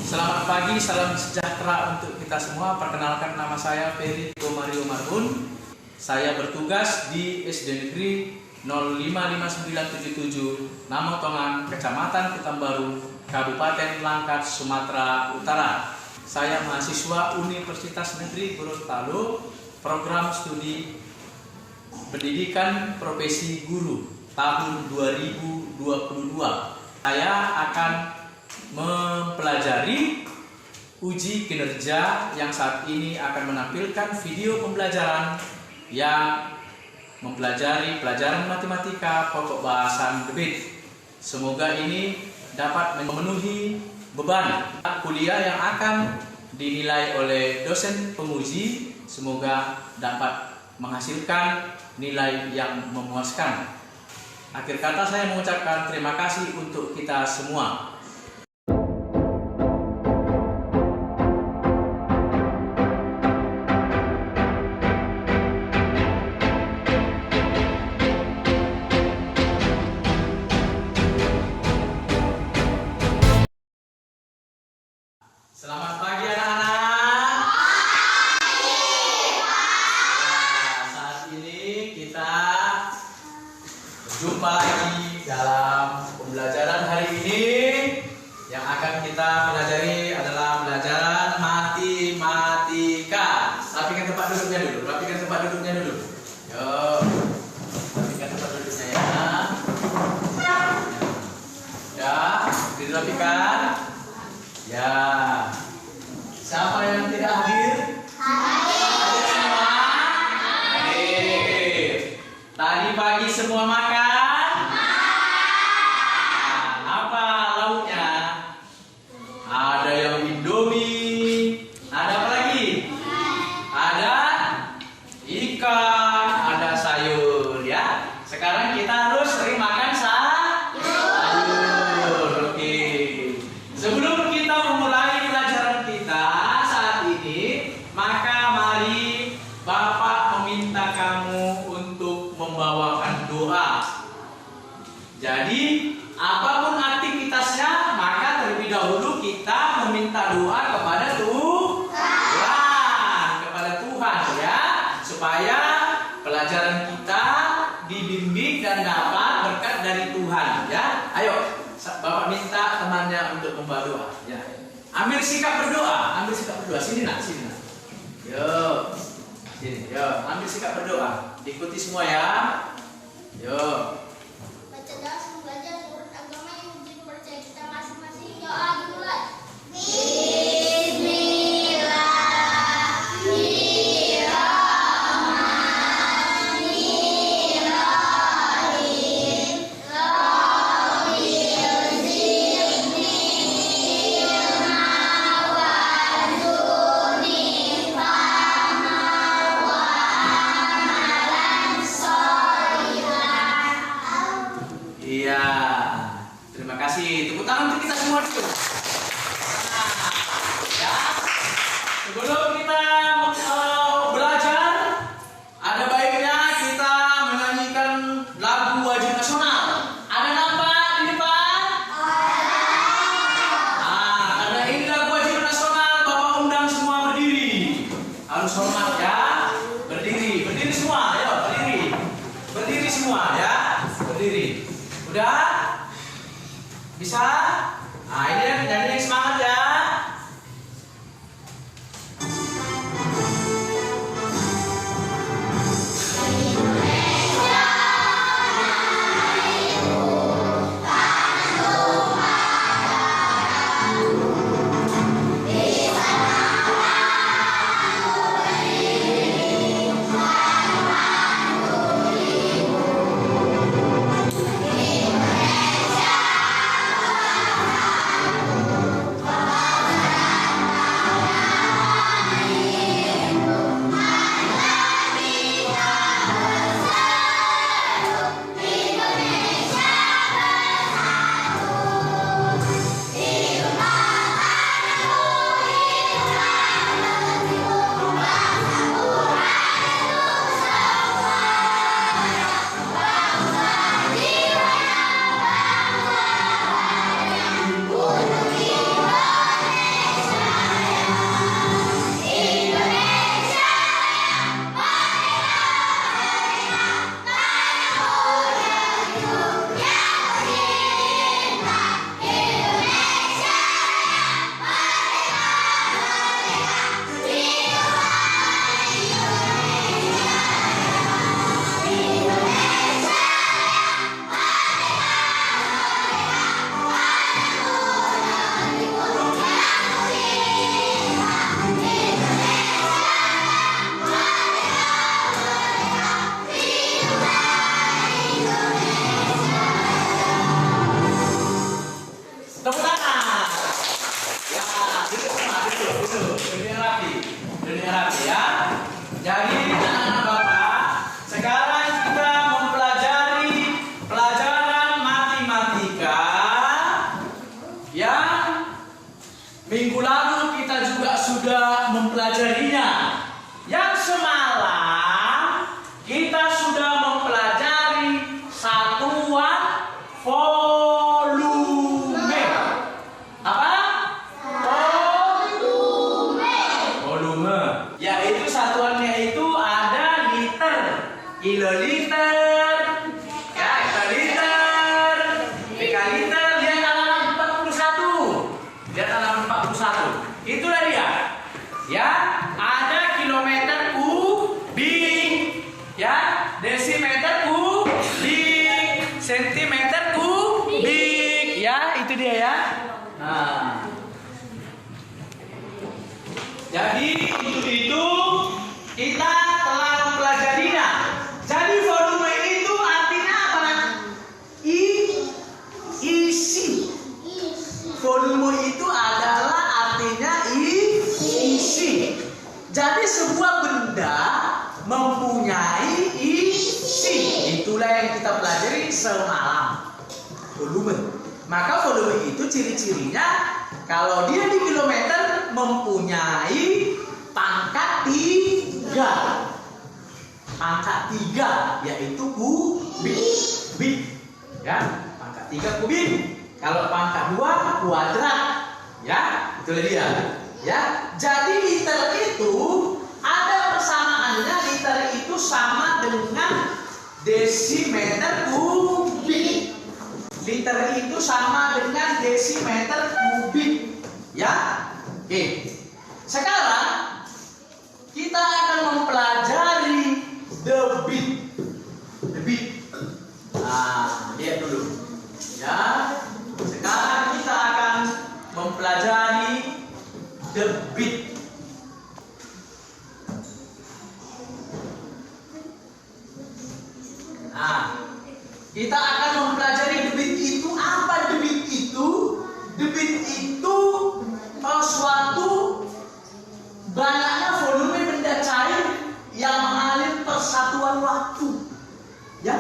Selamat pagi, salam sejahtera untuk kita semua. Perkenalkan, nama saya Ferry Mario Marbun. Saya bertugas di SD Negeri 055977 Namotongan, Kecamatan Petambaru, Kabupaten Langkat, Sumatera Utara. Saya mahasiswa Universitas Negeri Gorontalo, program studi Pendidikan Profesi Guru tahun 2022. Saya akan mempelajari uji kinerja yang saat ini akan menampilkan video pembelajaran yang mempelajari pelajaran matematika pokok bahasan debit. Semoga ini dapat memenuhi beban kuliah yang akan dinilai oleh dosen penguji. Semoga dapat menghasilkan nilai yang memuaskan. Akhir kata saya mengucapkan terima kasih untuk kita semua. Selamat pagi anak-anak. Saat ini kita berjumpa lagi dalam pembelajaran hari ini. Yang akan kita pelajari adalah pelajaran matematika. Rapikan tempat duduknya dulu. Yuk, rapikan tempat duduknya ya. Dirapikan. Ya. Siapa yang tidak hadir? Hadir semua? Hadir. Tadi pagi semua makan? Apa lauknya? Ada yang Indomie. Ada apa lagi? Ada ikan, ada sayur ya. Sekarang kita harus sering makan sayur. Oke. Sebelum kita memulai pelajaran kita saat ini, maka mari Bapak meminta kamu untuk membawakan doa. Jadi, apapun aktivitasnya, maka terlebih dahulu kita meminta doa kepada Tuhan ya, supaya pelajaran kita dibimbing dan dapat berkat dari Tuhan ya. Ayo, Bapak minta temannya untuk membawa doa ya. Ambil sikap berdoa, Sini nak. Yo. Sini, yo. Ambil sikap berdoa. Ikuti semua ya. Yo. Baca doa sebelum belajar menurut agama yang dipercaya kita masing-masing. Doa dimulai. Iya, terima kasih. Tepuk tangan untuk kita semua dulu. Ya, sebelum kita belajar, ada baiknya kita menyanyikan lagu wajib nasional. Ada nama di depan? Karena ini lagu wajib nasional, Bapak undang semua berdiri. Harus hormat ya. Berdiri semua, ayo berdiri semua ya. Berdiri. Udah? Bisa? Nah, ini yang nyanyi semangat ya. Di sana Minggu lalu kita juga sudah mempelajarinya. Yang semalam kita sudah mempelajari satuan volume. Apa? Volume. Yaitu satuannya itu ada liter, kiloliter, ya, hektoliter, dekaliter. Lihat halaman 41. Lihat halaman 41. Itulah dia. Ya, ada kilometer kubik, ya, desimeter kubik, sentimeter kubik, ya, itu dia ya. Nah, jadi itu kita telah mempelajarinya. Jadi volume itu artinya apa? Isi. Volume itu adalah artinya isi. Jadi sebuah benda mempunyai isi. Itulah yang kita pelajari semalam. Volume. Maka volume itu ciri-cirinya kalau dia di kilometer mempunyai pangkat 3. Pangkat 3 yaitu kubik. Ya, pangkat 3 kubik. Kalau pangkat 2 kuadrat. Ya, itulah dia. Ya, jadi liter itu ada persamaannya. Liter itu sama dengan desimeter kubik. Liter itu sama dengan desimeter kubik. Ya, oke. Sekarang kita akan mempelajari debit. Debit. Nah, lihat dulu. Ya, sekarang kita akan mempelajari debit. Nah, kita akan mempelajari debit itu apa. Debit itu suatu banyaknya volume benda cair yang mengalir per satuan waktu. Ya,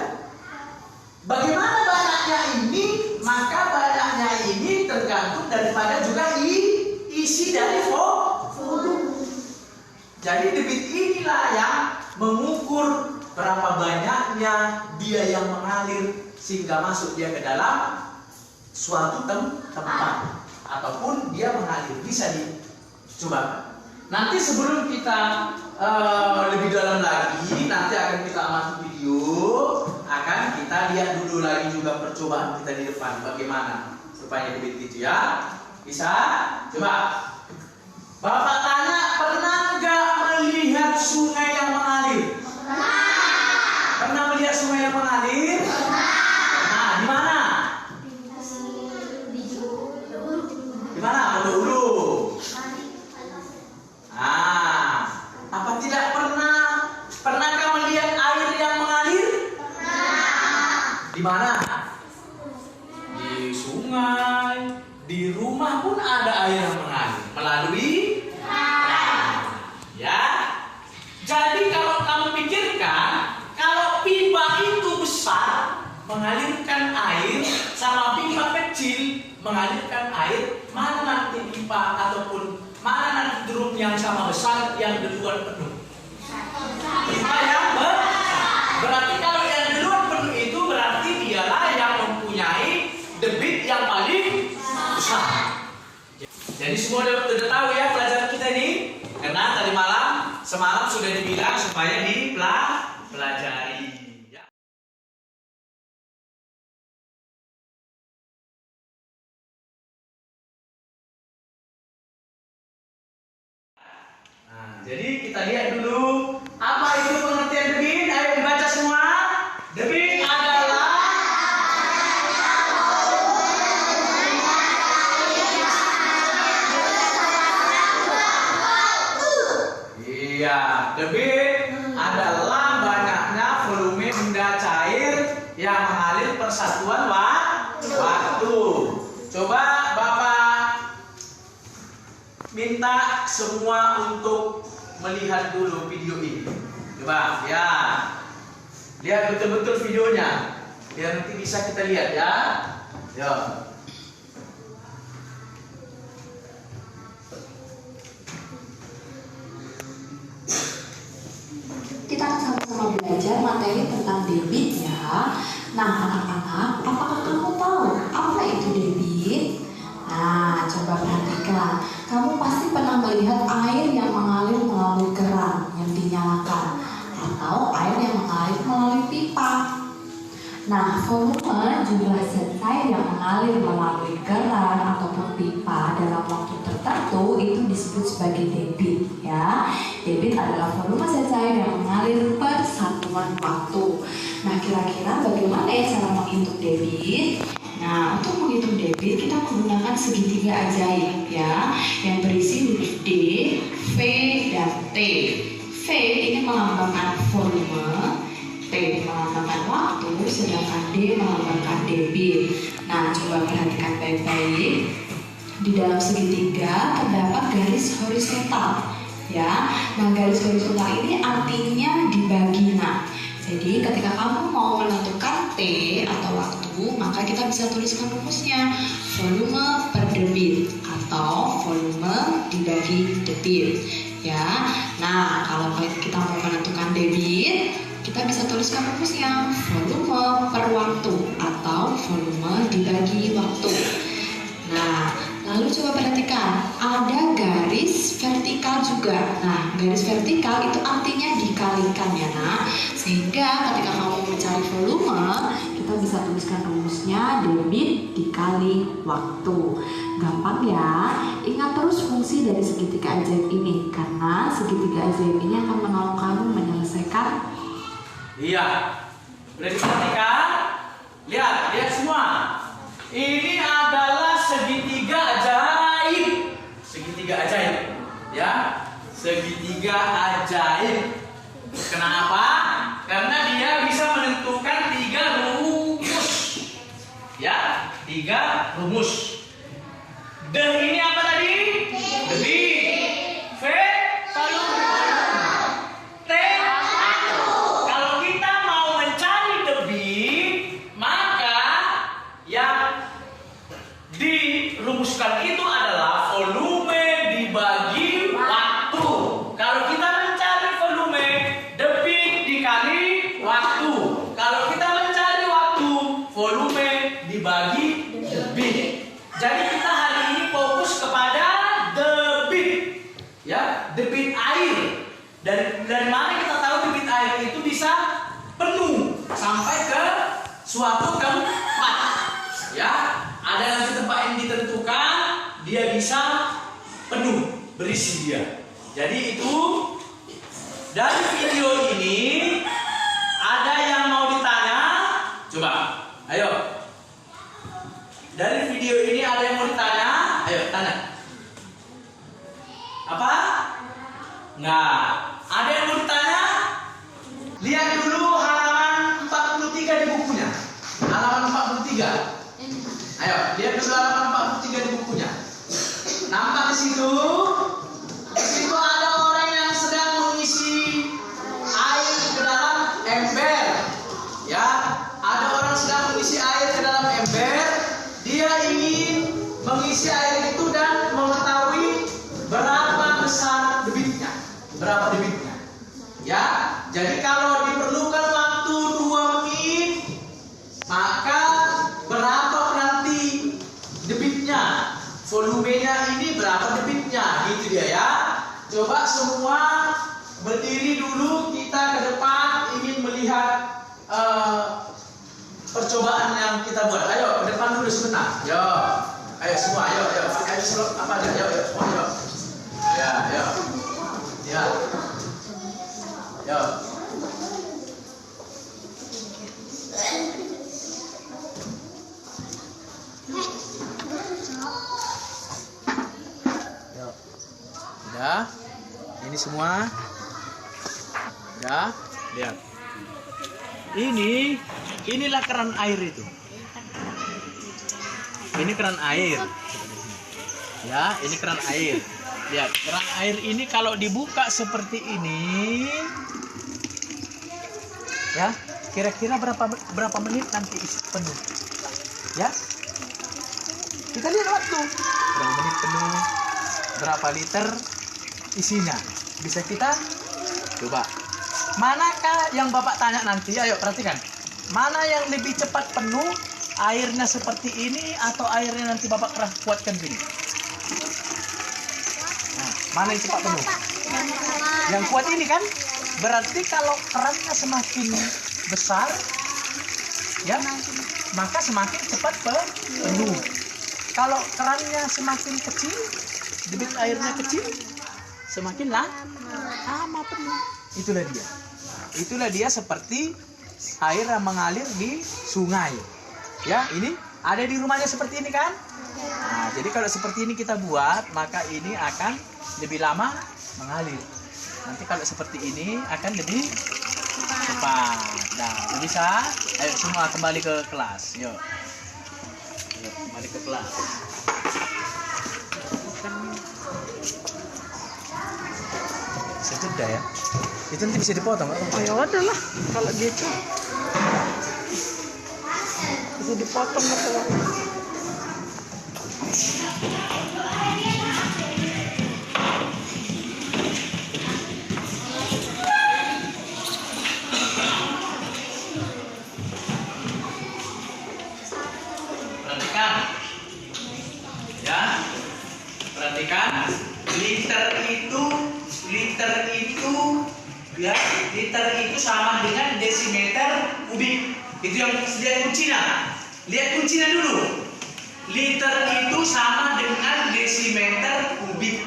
bagaimana banyaknya ini? Maka banyaknya ini tergantung daripada juga isi dari volume. Jadi debit inilah yang mengukur berapa banyaknya dia yang mengalir sehingga masuk dia ke dalam suatu tempat ataupun dia mengalir. Bisa dicoba. Nanti sebelum kita lebih dalam lagi, nanti akan kita amati video, akan kita lihat dulu lagi juga percobaan kita di depan bagaimana supaya debit itu ya. Bisa? Coba. Bapak tanya, pernah nggak melihat sungai yang mengalir? Pernah melihat sungai yang mengalir? Nah, di mana? Di mana? Pondok Ulu. Ah, apa tidak pernah? Pernahkah melihat air yang mengalir? Di mana? Di sungai. Di rumah pun ada air yang mengalir melalui ya. Jadi kalau kamu pikirkan, kalau pipa itu besar mengalirkan air sama pipa kecil mengalirkan air, mana nanti pipa ataupun mana nanti drum yang sama besar yang duluan penuh? Pipa yang berarti kalau yang duluan penuh itu berarti dialah yang mempunyai debit yang paling besar. Jadi semua sudah tahu ya pelajaran kita ini, karena tadi semalam sudah dibilang supaya dipelajari. Ya. Nah, jadi kita lihat dulu apa itu pengertian debit. Ayo dibaca semua. Debit adalah debit adalah banyaknya volume benda cair yang mengalir per satuan waktu. Coba Bapak minta semua untuk melihat dulu video ini. Coba ya, lihat betul-betul videonya biar nanti bisa kita lihat ya. Yo. kita akan sama-sama belajar materi tentang debit ya. Nah, anak-anak, apakah kamu tahu apa itu debit? Nah, coba perhatikan. Kamu pasti pernah melihat air yang mengalir melalui keran yang dinyalakan atau air yang mengalir melalui pipa. Nah, volume jumlah zat cair yang mengalir melalui keran ataupun pipa dalam waktu tertentu itu disebut sebagai debit ya. Debit adalah volume zat cair yang mengalir per satuan waktu. Nah, kira-kira bagaimana ya cara menghitung debit? Nah, untuk menghitung debit kita menggunakan segitiga ajaib ya, yang berisi huruf D, V, dan T. V ini melambangkan volume, T melambangkan waktu, sedangkan D melambangkan debit. Nah, coba perhatikan baik-baik. Di dalam segitiga terdapat garis horizontal ya. Nah, garis horizontal ini artinya dibagi. Nah, jadi ketika kamu mau menentukan T atau waktu, maka kita bisa tuliskan rumusnya volume per debit atau volume dibagi detik ya. Nah, kalau kita mau menentukan debit, kita bisa tuliskan rumusnya volume per waktu atau volume dibagi waktu. Nah, lalu coba perhatikan, ada garis vertikal juga. Nah, garis vertikal itu artinya dikalikan ya nak. Sehingga ketika kamu mencari volume, kita bisa tuliskan rumusnya debit dikali waktu. Gampang ya. Ingat terus fungsi dari segitiga ajaib ini, karena segitiga ajaib ini akan menolong kamu menyelesaikan. Iya, udah diperhatikan? Lihat semua. Ini adalah segitiga ajaib. Segitiga ajaib, ya. Segitiga ajaib. Kenapa? Karena dia bisa menentukan 3 rumus. Ya, 3 rumus. Dan ini apa tadi? Debit. V volume. T kalau kita mau mencari debit, maka yang dirumuskan itu adalah volume dibagi waktu. Kalau kita mencari volume, debit dikali waktu. Kalau kita mencari waktu, volume dibagi debit. Jadi kita hari ini fokus kepada debit, ya, debit air. Dari mana kita tahu debit air itu bisa penuh sampai ke suatu tempat, ya. Ada nanti tempat yang ditentukan, dia bisa penuh berisi dia. Jadi itu dari video ini ada yang mau ditanya? Coba, ayo. Dari video ini ada yang mau ditanya? Ayo tanya. Apa? Nggak. Ada yang mau ditanya? Lihat dulu halaman 43 di bukunya. Halaman 43. Ayo, lihat dulu halaman 43 di bukunya. Nampak di situ? Di situ ada orang yang sedang mengisi air ke dalam ember. Ya, ada orang sedang mengisi air ke dalam ember. Dia ingin mengisi air itu dan mengetahui berapa besar debitnya. Berapa debitnya? Ya, jadi kalau diperlukan waktu 2 menit, maka berapa nanti debitnya? Volumenya ini berapa debitnya? Gitu dia ya. Coba semua berdiri dulu, kita ke depan ingin melihat percobaan yang kita buat. Ayo ke depan dulu sebentar. Yo, ayo semua, ayo. Ayo semua apa aja? Yo, semua yo. Ya, yo. Ya. Yo. Yo. Udah. Ini semua. Udah. Lihat. Inilah keran air itu. Ini keran air. Ya, ini keran air. Lihat, keran air ini kalau dibuka seperti ini, ya, kira-kira berapa menit nanti isi penuh? Ya, kita lihat waktu. Berapa menit penuh? Berapa liter isinya? Bisa kita coba. Manakah yang Bapak tanya nanti? Ayo perhatikan. Mana yang lebih cepat penuh? Airnya seperti ini atau airnya nanti Bapak kuatkan gini? Nah, mana yang cepat penuh? Yang kuat ini kan? Berarti kalau kerannya semakin besar, ya, maka semakin cepat penuh. Kalau kerannya semakin kecil, debit airnya kecil, semakin lama penuh. Itulah dia seperti air yang mengalir di sungai. Ya, ini ada di rumahnya seperti ini kan? Nah, jadi kalau seperti ini kita buat, maka ini akan lebih lama mengalir. Nanti kalau seperti ini akan lebih cepat. Nah, bisa. Ayo semua kembali ke kelas. Yuk. Yuk, kembali ke kelas. Bisa jeda ya. Itu nanti bisa dipotong. Oh ya udah lah kalau gitu. Bisa dipotong atau Perhatikan. Ya. Perhatikan. Liter itu sama dengan desimeter kubik. Itu yang lihat kuncinya. Lihat kuncinya dulu. Liter itu sama dengan desimeter kubik.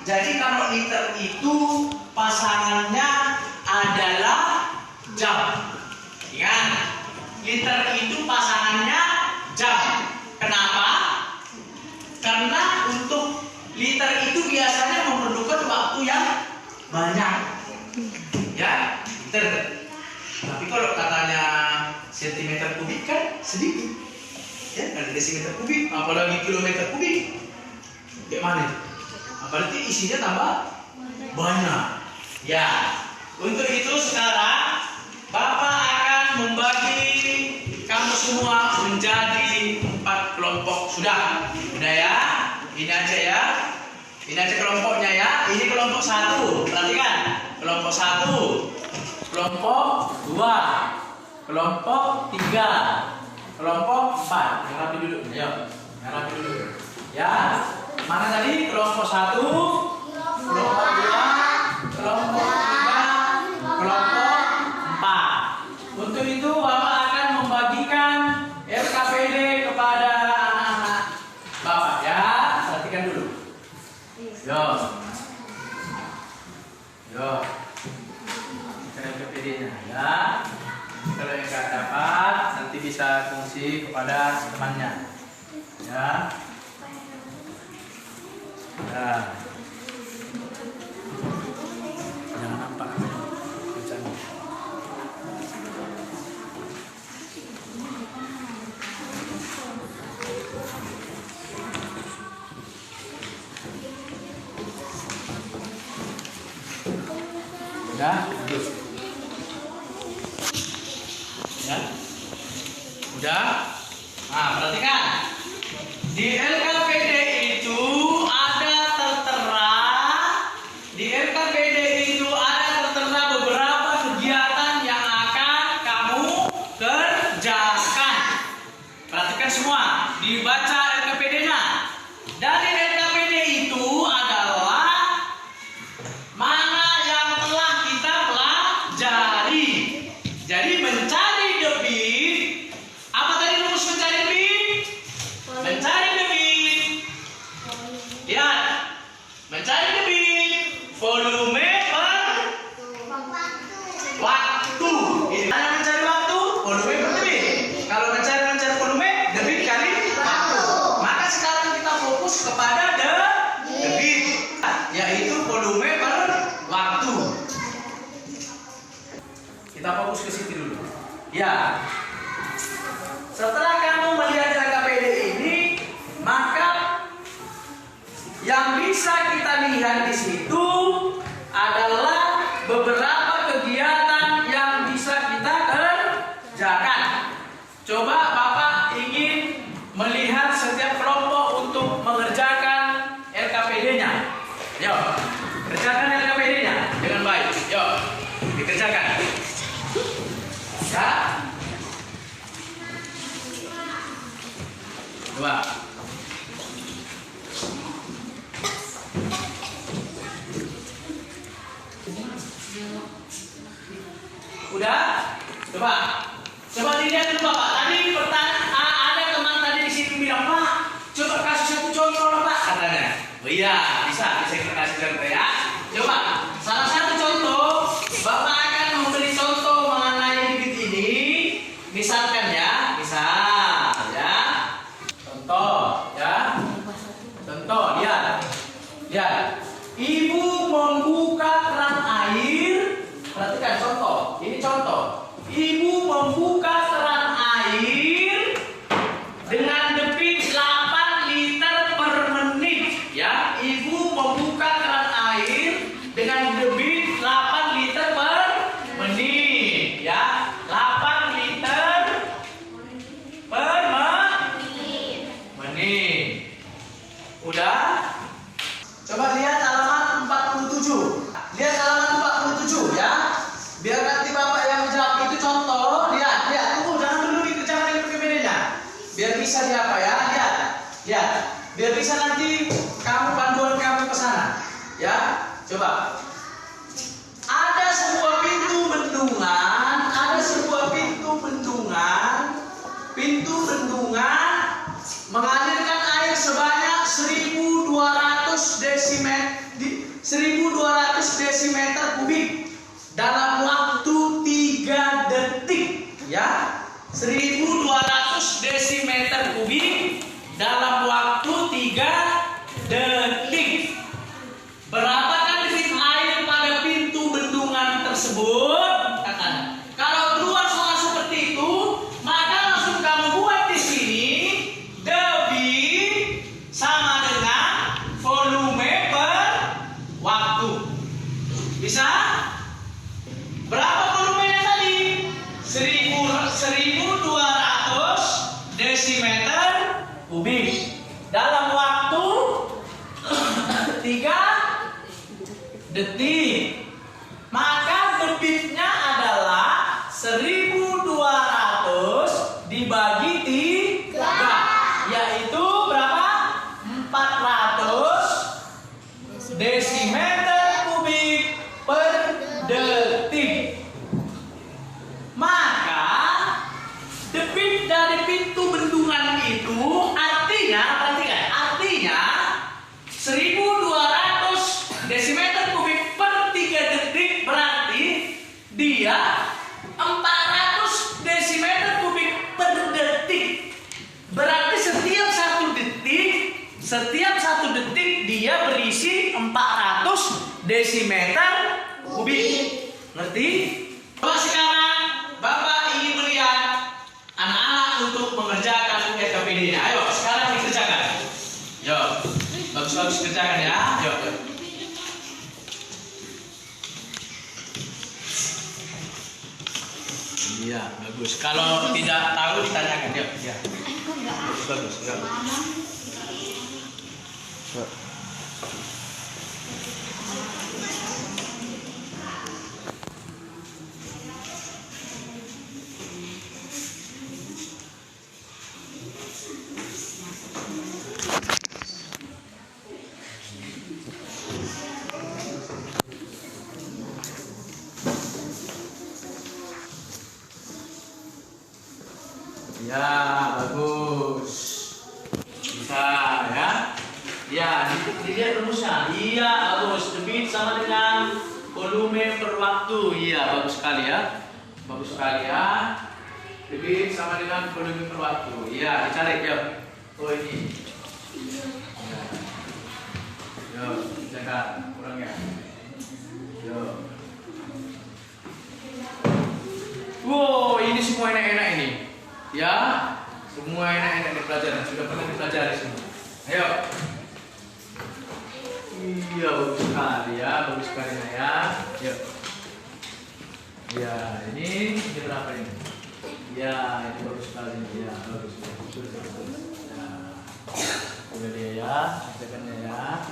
Jadi kalau liter itu pasangannya adalah jam. Ingat, liter itu pasangannya jam. Kenapa? Karena untuk liter itu biasanya memerlukan waktu yang banyak. Ya, liter. Tapi kalau katanya sentimeter kubik kan sedikit. Ya, ada desimeter kubik, apalagi kilometer kubik. Bagaimana? Berarti isinya tambah banyak. Ya, untuk itu sekarang Bapak akan membagi kamu semua menjadi 4 kelompok. Sudah ya? Ini aja ya. Ini aja kelompoknya ya. Ini kelompok 1. Perhatikan. Kelompok 1. Kelompok 2. Kelompok 3. Kelompok 4. Yang rapi dulu. Ayo. Yang rapi dulu. Ya. Mana tadi? Kelompok 1, kelompok 2, kelompok 3, kelompok 4. Untuk itu Bapak akan membagikan RKPD kepada anak-anak Bapak ya. Perhatikan dulu. Yo. Kita RKPD-nya ya. Kalau yang nggak dapat nanti bisa fungsi kepada temannya. Ya. Nah, jangan nampak bacanya. Udah, lanjut. Ya, udah. Nah, perhatikan di LKPD itu. Beberapa kegiatan yang akan kamu kerjakan. Perhatikan semua, dibaca LKPD-nya. Dari LKPD itu adalah mana yang telah kita pelajari. Jadi mencari debit. Apa tadi rumus mencari debit? Mencari debit. Lihat, mencari debit. Volume waktu. Ini hanya mencari waktu, volume per debit. Kalau mencari volume, debit kali waktu. Maka sekarang kita fokus kepada debit, yaitu volume per waktu. Kita fokus ke situ dulu. Ya. Setelah kamu melihat LKPD ini, maka yang bisa kita lihat di situ adalah beberapa kegiatan yang bisa kita kerjakan. Coba Bapak ingin melihat setiap kelompok untuk mengerjakan LKPD-nya. Yuk, kerjakan LKPD-nya dengan baik. Yuk, dikerjakan. Coba dilihat dulu Bapak. Tadi pertanyaan ada teman tadi di sini bilang, Pak, coba kasih satu contoh lah Pak katanya. Oh iya, bisa kita kasih contoh ya. Coba salah satu contoh, Bapak akan memberi contoh mengenai bibit ini. Misalkan ya, misal ya. Contoh ya. Contoh, lihat. Ibu membuka keran air. Perhatikan contoh. Ini contoh. Ibu membuka keran air dengan debit 8 liter per menit. Ya, ibu membuka keran air dengan debit 8 liter per menit. Ya, 8 liter per menit. Udah? Coba lihat halaman 47. Lihat halaman 47 ya. Biar nanti Bapak yang menjawab itu contoh. Lihat. Tunggu, jangan dulu dikerjakan di PPD-nya. Biar bisa apa ya. Lihat. Biar bisa nanti panduan kamu ke sana. Ya. Coba. Ada sebuah pintu bendungan. Pintu bendungan mengalirkan air sebanyak 1200 desimeter kubik dalam waktu 3 detik ya. 1200 desimeter kubik dalam waktu 3 detik. Berapakah debit air pada pintu bendungan tersebut? Katakan. Kalau keluar soal seperti itu, maka langsung kamu buat di sini debit sama dengan volume per waktu. Bisa? Berapa volumenya tadi? 1200 desimeter kubik dalam waktu 3 detik. Maka debitnya adalah 1200 dibagi 3, yaitu berapa? 400 desimeter kubik per detik. Maka debit dari pintu bendungan itu artinya 1200 desimeter kubik per 3 detik, berarti dia 400 desimeter kubik per detik. Berarti setiap satu detik dia berisi 400 desimeter kubik. Ngerti? Coba sekarang Bapak ingin melihat anak-anak untuk mengerjakan UKPD-nya. Ayo, sekarang dikerjakan. Yo, bagus-bagus kerjakan ya. Yo. Iya, bagus. Kalau tidak tahu ditanyakan. Yuk, ya. Bagus. Yo. Ya, bagus. Bisa ya. Ya, dilihat rumusnya. Iya, bagus. Debit sama dengan volume per waktu. Iya, bagus sekali ya. Bagus sekali ya. Debit sama dengan volume per waktu. Iya, dicari ya. Oh ini. Ya. Yo, jaga kurangnya. Yo. Wow, ini semua enak-enak ini. Ya, semua enak-enak di pelajaran. Sudah pernah dipelajari semua. Ayo. Iya, bagus sekali ya. Bagus sekali ya. Yuk. Ya, ini berapa ini? Ya, ini bagus sekali. Ya, bagus. Ya. Udah dia ya. Kerjakannya ya.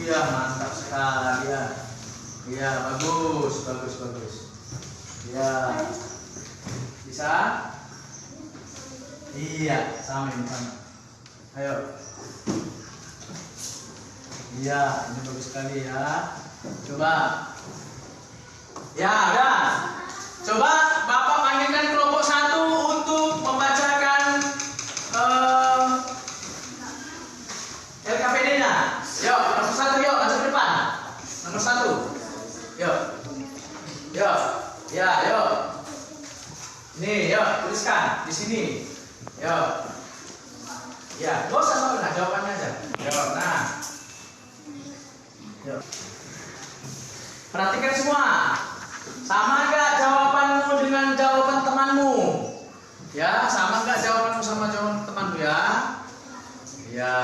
Iya, mantap sekali ya. Iya, bagus. Iya. Bisa? Iya, sama ini sama. Ayo. Iya, ini bagus sekali ya. Coba. Ya, ada. Coba Bapak panggilkan kelompok 1 untuk membacakan LKPD-nya. Yuk, nomor 1 yuk, masuk ke depan. Nomor 1. Yuk. Yuk. Ya, yuk. Nih, yuk, tuliskan di sini. Yuk. Ya, gak usah tahu, nah jawabannya aja. Yuk, nah. Yuk. Perhatikan semua. Sama gak jawabanmu dengan jawaban temanmu? Ya, sama gak jawabanmu sama jawaban temanmu ya? Ya.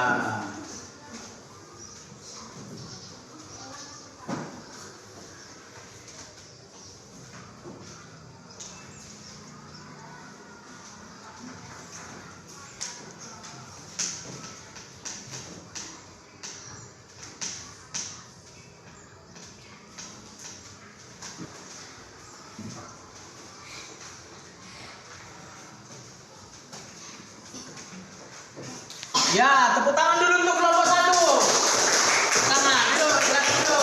Ya, tepuk tangan dulu untuk kelompok 1. Tangan, yuk, silakan dulu.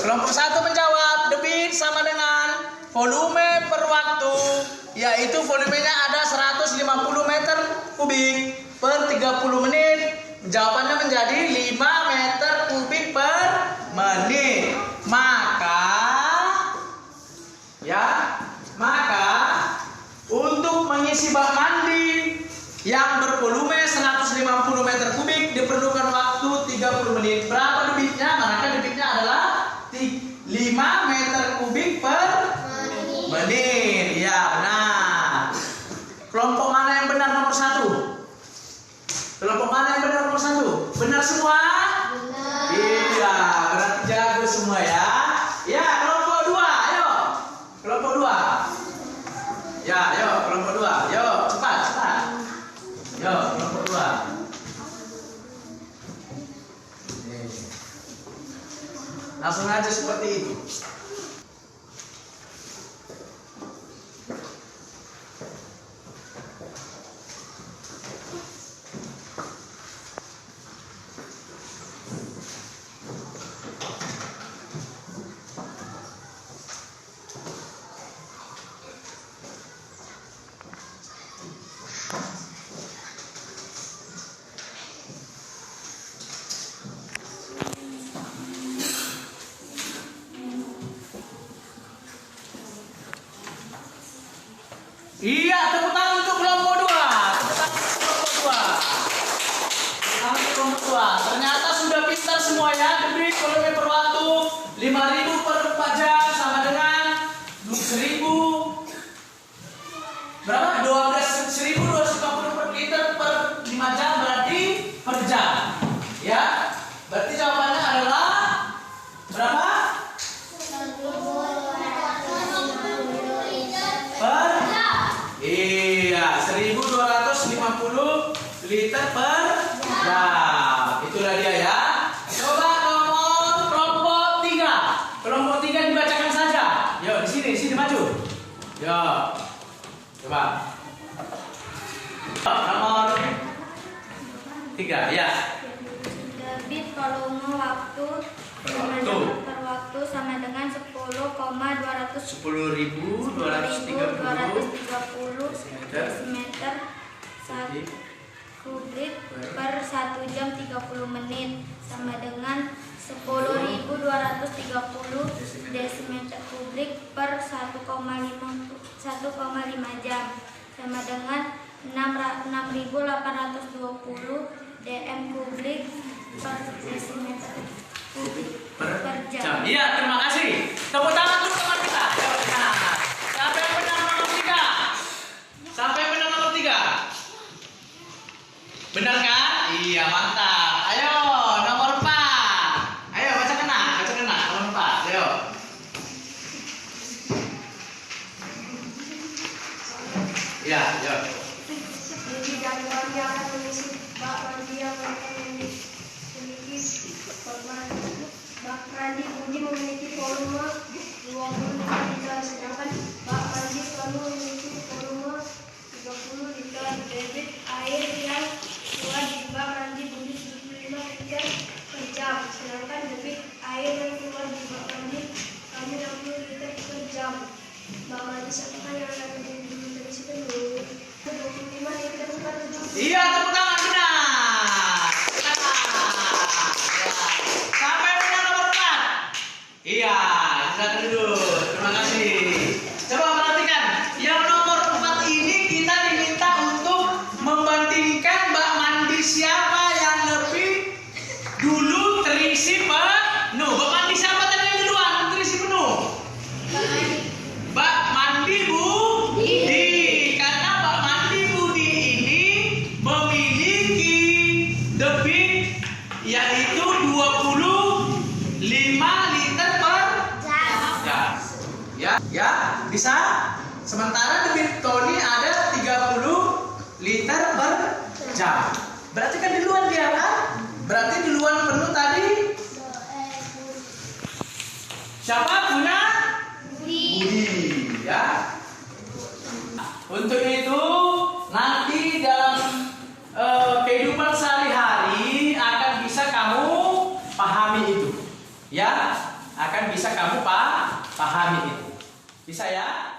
Kelompok 1 menjawab debit sama dengan volume per waktu, yaitu volumenya ada 150 meter kubik per 30 menit. Jawabannya menjadi 5 meter kubik per menit. Maka untuk mengisi bak mandi yang bervolume 150 meter kubik diperlukan waktu 30 menit. Berapa debitnya? Maka debitnya adalah 5 meter kubik per menit. Ya, benar. Kelompok mana yang benar nomor 1? Kelompok mana yang benar nomor 1? Benar semua? Benar. Iya, berarti jago semua ya. Ya, kelompok 2, ayo. Kelompok 2. Ya, ayo kelompok 2. Yo, cepat. Yo, kelompok 2. Langsung aja seperti itu. Iya, tepuk tangan untuk kelompok 2. Kelompok 2. Ternyata sudah pintar semua ya. Debit volume per waktu 5.000 per 4 jam sama dengan 1.000 berapa? 1.250 per liter per 5 jam berarti per jam. Ya. Berarti jawabannya adalah berapa? Per iya, 1.250 liter per jam. Itulah dia ya. Coba nomor kelompok 3. Kelompok 3 dibacakan saja. Yuk, di sini maju. Yuk. Coba. Nomor 3, ya. Debit volume waktu per waktu sama dengan 10,230 desimeter kubik per 1 jam 30 menit sama dengan 10.230 desimeter kubik per 1,5 jam sama dengan 6.820 dm kubik per desimeter kubik per jam. Iya, terima kasih. Tepuk tangan untuk teman kita. Nah, siapa yang benar nomor 3? Siapa yang benar nomor 3? Benar kan? Iya, mantap. Ayo, nomor 4. Ayo, baca kena nomor 4. Ayo. Iya, yuk. Jadi dari mandi akan mengisi bak mandi yang memiliki bak mandi budi memiliki volume 25 liter, sedangkan bak mandi penuh memiliki volume 30 liter. Debit air yang keluar di bak mandi budi 75 liter per jam, sedangkan debit air yang keluar di bak mandi kami 60 liter per jam. Bak mandi siapakah yang akan menjadi dulu terisi penuh? 25 liter per jam. Iya, tepuk tangan benar. Ya. Siapa yang benar nomor 4? Iya, silakan dulu. Terima kasih. Coba perhatikan, yang nomor 4 ini kita diminta untuk membandingkan bak mandi siapa yang lebih dulu terisi penuh. Bak mandi siapa tadi yang duluan terisi penuh? Bak mandi Budi. Karena bak mandi Budi ini memiliki debit yaitu 25 liter per jam. Ya, bisa. Sementara debit Tony ada 30 liter per jam. Berarti kan duluan dia kan? Berarti duluan penuh tadi. Siapa punya? Budi, ya. Untuk itu nanti dalam kehidupan sehari-hari akan bisa kamu pahami itu, ya. Akan bisa kamu pahami itu. Bisa ya?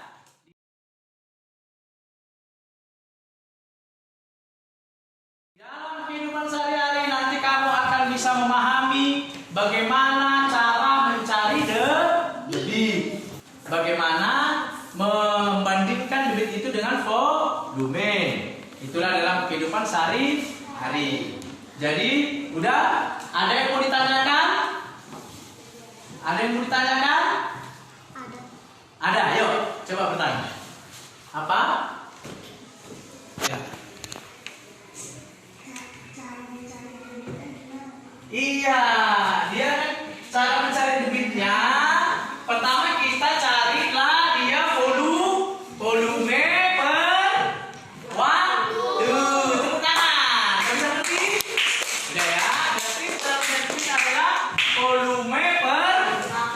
Dalam kehidupan sehari-hari nanti kamu akan bisa memahami bagaimana cara mencari debit. Bagaimana membandingkan debit itu dengan volume. Itulah dalam kehidupan sehari-hari. Jadi, udah? Ada yang mau ditanyakan? Ada yang mau ditanyakan? Ada, ayo coba bertanya. Apa? Ya. Iya, dia kan cara mencari debitnya. Pertama kita carilah dia volume per waktu. Tepuk tangan. Bisa ngerti? Udah ya. Berarti cara mencari debit adalah volume per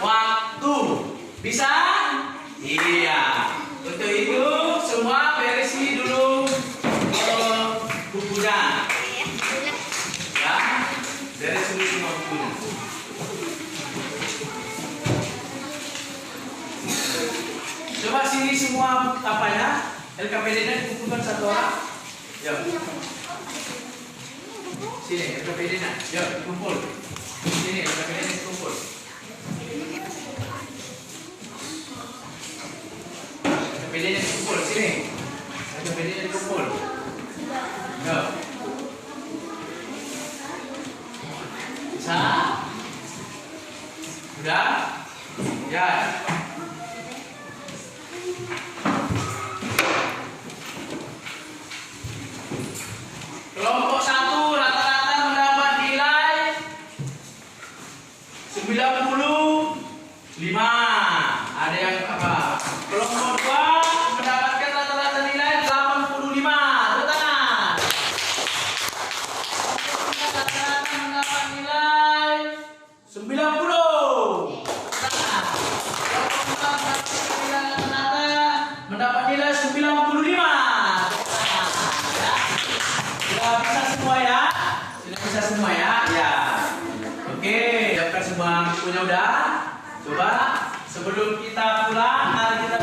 waktu. Bisa? Iya. Untuk itu semua berisi dulu bukunya. Ya. Dari semua bukunya. Coba sini semua apanya? LKPD-nya dikumpulkan satu orang. Yuk. Sini LKPD-nya. Yuk, kumpul. Sini LKPD-nya dikumpul. LKPD-nya dikumpul sini. LKPD-nya dikumpul. Yuk. Bisa? Udah? Ya. Kelompok 1 rata-rata mendapat nilai 95. Ada yang apa? Kelompok 2 mendapatkan rata-rata nilai 85. Tepuk tangan. Kelompok 3 rata-rata mendapat nilai 90. Tepuk tangan. Kelompok 4 rata-rata mendapat nilai 95. Sudah bisa semua ya? Sudah bisa semua ya? Ya. Oke, siapkan semua bukunya udah. Coba sebelum kita pulang, mari kita